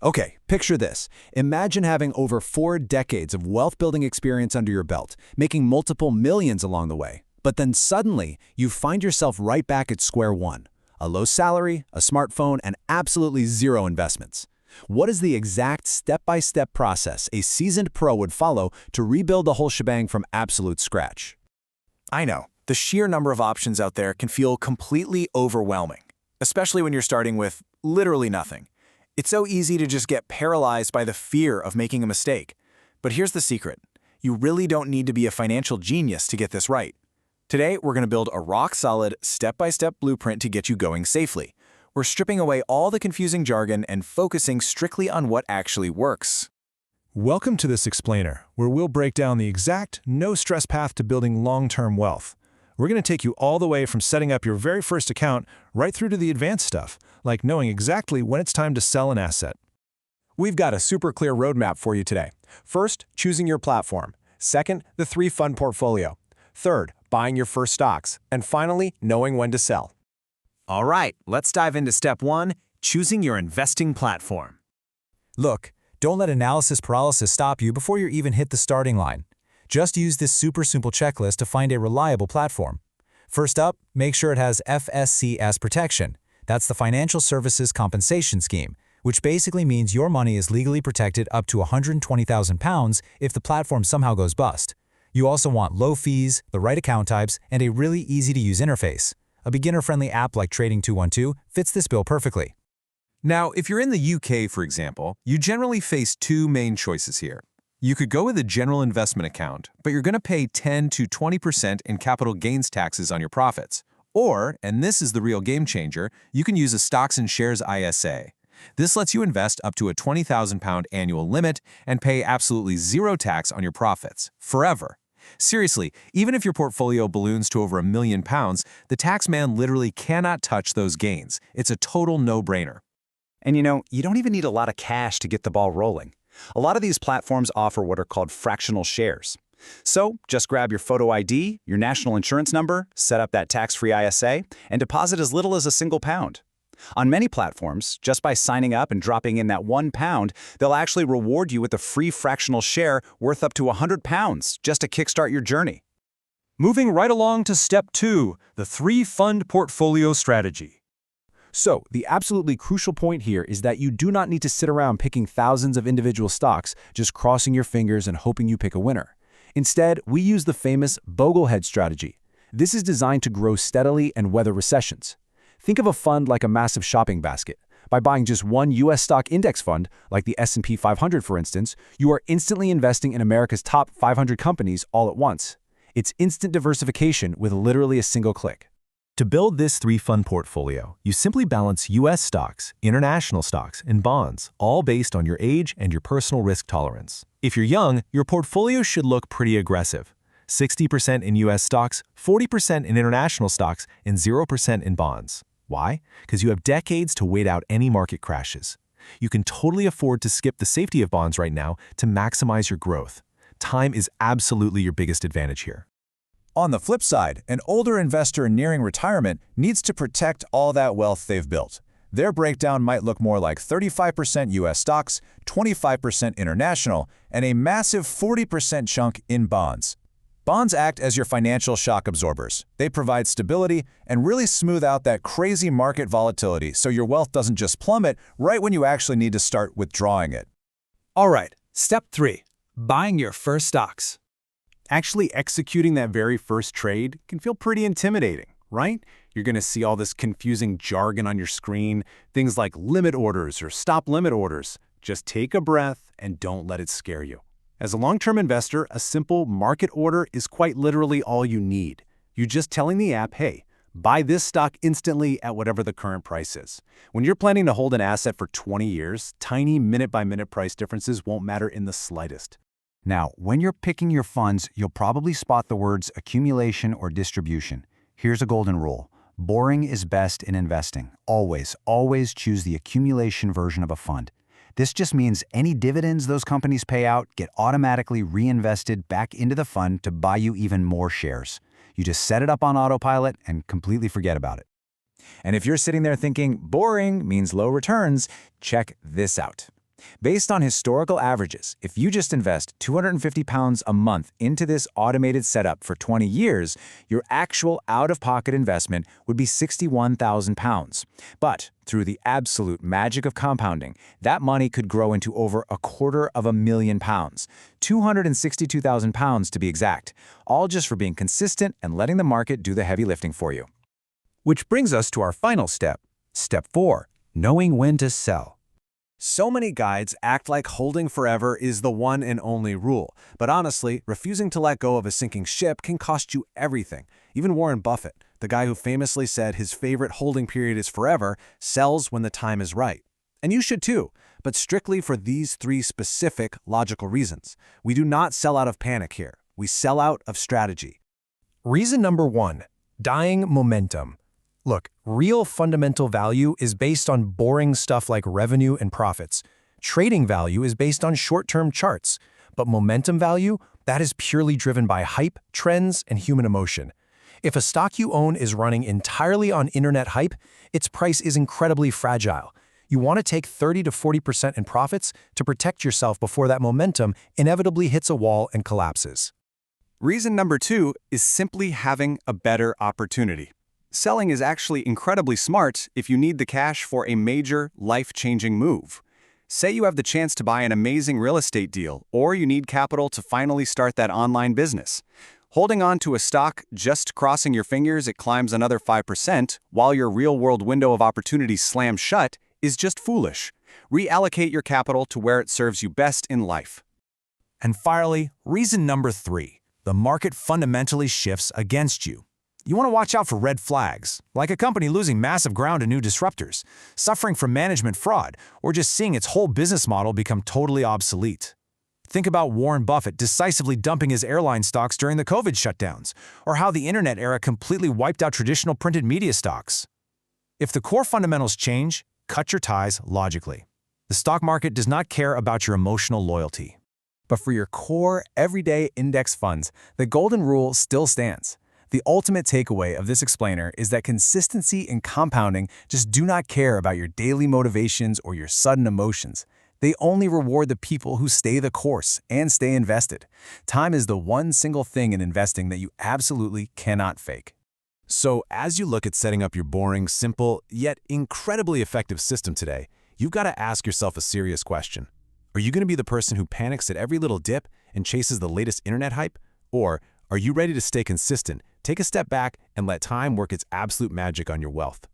Okay, picture this. Imagine having over 4 decades of wealth-building experience under your belt, making multiple millions along the way. But then suddenly, you find yourself right back at square one. A low salary, a smartphone, and absolutely zero investments. What is the exact step-by-step process a seasoned pro would follow to rebuild the whole shebang from absolute scratch? I know, the sheer number of options out there can feel completely overwhelming, especially when you're starting with literally nothing. It's so easy to just get paralyzed by the fear of making a mistake. But here's the secret. You really don't need to be a financial genius to get this right. Today, we're going to build a rock-solid, step-by-step blueprint to get you going safely. We're stripping away all the confusing jargon and focusing strictly on what actually works. Welcome to this explainer, where we'll break down the exact, no-stress path to building long-term wealth. We're going to take you all the way from setting up your very first account right through to the advanced stuff, like knowing exactly when it's time to sell an asset. We've got a super clear roadmap for you today. First, choosing your platform. Second, the 3-fund portfolio. Third, buying your first stocks. And finally, knowing when to sell. All right, let's dive into step 1, choosing your investing platform. Look, don't let analysis paralysis stop you before you even hit the starting line. Just use this super simple checklist to find a reliable platform. First up, make sure it has FSCS protection. That's the Financial Services Compensation Scheme, which basically means your money is legally protected up to £120,000 if the platform somehow goes bust. You also want low fees, the right account types, and a really easy-to-use interface. A beginner-friendly app like Trading 212 fits this bill perfectly. Now, if you're in the UK, for example, you generally face 2 main choices here. You could go with a general investment account, but you're going to pay 10 to 20% in capital gains taxes on your profits. Or, and this is the real game changer, you can use a stocks and shares ISA. This lets you invest up to a £20,000 annual limit and pay absolutely zero tax on your profits, forever. Seriously, even if your portfolio balloons to over £1 million, the tax man literally cannot touch those gains. It's a total no-brainer. And you don't even need a lot of cash to get the ball rolling. A lot of these platforms offer what are called fractional shares. So just grab your photo ID, your national insurance number, set up that tax-free ISA, and deposit as little as £1. On many platforms, just by signing up and dropping in that £1, they'll actually reward you with a free fractional share worth up to £100 just to kickstart your journey. Moving right along to step 2, the 3-fund portfolio strategy. So, the absolutely crucial point here is that you do not need to sit around picking thousands of individual stocks, just crossing your fingers and hoping you pick a winner. Instead, we use the famous Boglehead strategy. This is designed to grow steadily and weather recessions. Think of a fund like a massive shopping basket. By buying just one U.S. stock index fund, like the S&P 500 for instance, you are instantly investing in America's top 500 companies all at once. It's instant diversification with literally a single click. To build this 3-fund portfolio, you simply balance U.S. stocks, international stocks, and bonds, all based on your age and your personal risk tolerance. If you're young, your portfolio should look pretty aggressive. 60% in U.S. stocks, 40% in international stocks, and 0% in bonds. Why? Because you have decades to wait out any market crashes. You can totally afford to skip the safety of bonds right now to maximize your growth. Time is absolutely your biggest advantage here. On the flip side, an older investor nearing retirement needs to protect all that wealth they've built. Their breakdown might look more like 35% U.S. stocks, 25% international, and a massive 40% chunk in bonds. Bonds act as your financial shock absorbers. They provide stability and really smooth out that crazy market volatility so your wealth doesn't just plummet right when you actually need to start withdrawing it. All right, step 3, buying your first stocks. Actually executing that very first trade can feel pretty intimidating, right? You're going to see all this confusing jargon on your screen, things like limit orders or stop limit orders. Just take a breath and don't let it scare you. As a long-term investor, a simple market order is quite literally all you need. You're just telling the app, hey, buy this stock instantly at whatever the current price is. When you're planning to hold an asset for 20 years, tiny minute-by-minute price differences won't matter in the slightest. Now, when you're picking your funds, you'll probably spot the words accumulation or distribution. Here's a golden rule. Boring is best in investing. Always, always choose the accumulation version of a fund. This just means any dividends those companies pay out get automatically reinvested back into the fund to buy you even more shares. You just set it up on autopilot and completely forget about it. And if you're sitting there thinking boring means low returns, check this out. Based on historical averages, if you just invest £250 a month into this automated setup for 20 years, your actual out-of-pocket investment would be £61,000. But through the absolute magic of compounding, that money could grow into over £250,000, £262,000 to be exact, all just for being consistent and letting the market do the heavy lifting for you. Which brings us to our final step. Step 4. Knowing when to sell. So many guides act like holding forever is the one and only rule. But honestly, refusing to let go of a sinking ship can cost you everything. Even Warren Buffett, the guy who famously said his favorite holding period is forever, sells when the time is right. And you should too, but strictly for these 3 specific logical reasons. We do not sell out of panic here. We sell out of strategy. Reason number 1, dying momentum. Look, real fundamental value is based on boring stuff like revenue and profits. Trading value is based on short-term charts. But momentum value, that is purely driven by hype, trends, and human emotion. If a stock you own is running entirely on internet hype, its price is incredibly fragile. You want to take 30 to 40% in profits to protect yourself before that momentum inevitably hits a wall and collapses. Reason number 2 is simply having a better opportunity. Selling is actually incredibly smart if you need the cash for a major, life-changing move. Say you have the chance to buy an amazing real estate deal, or you need capital to finally start that online business. Holding on to a stock, just crossing your fingers it climbs another 5%, while your real-world window of opportunity slams shut, is just foolish. Reallocate your capital to where it serves you best in life. And finally, reason number 3, the market fundamentally shifts against you. You want to watch out for red flags, like a company losing massive ground to new disruptors, suffering from management fraud, or just seeing its whole business model become totally obsolete. Think about Warren Buffett decisively dumping his airline stocks during the COVID shutdowns, or how the internet era completely wiped out traditional printed media stocks. If the core fundamentals change, cut your ties logically. The stock market does not care about your emotional loyalty. But for your core, everyday index funds, the golden rule still stands. The ultimate takeaway of this explainer is that consistency and compounding just do not care about your daily motivations or your sudden emotions. They only reward the people who stay the course and stay invested. Time is the one single thing in investing that you absolutely cannot fake. So as you look at setting up your boring, simple, yet incredibly effective system today, you've got to ask yourself a serious question. Are you going to be the person who panics at every little dip and chases the latest internet hype? Or are you ready to stay consistent, take a step back, and let time work its absolute magic on your wealth?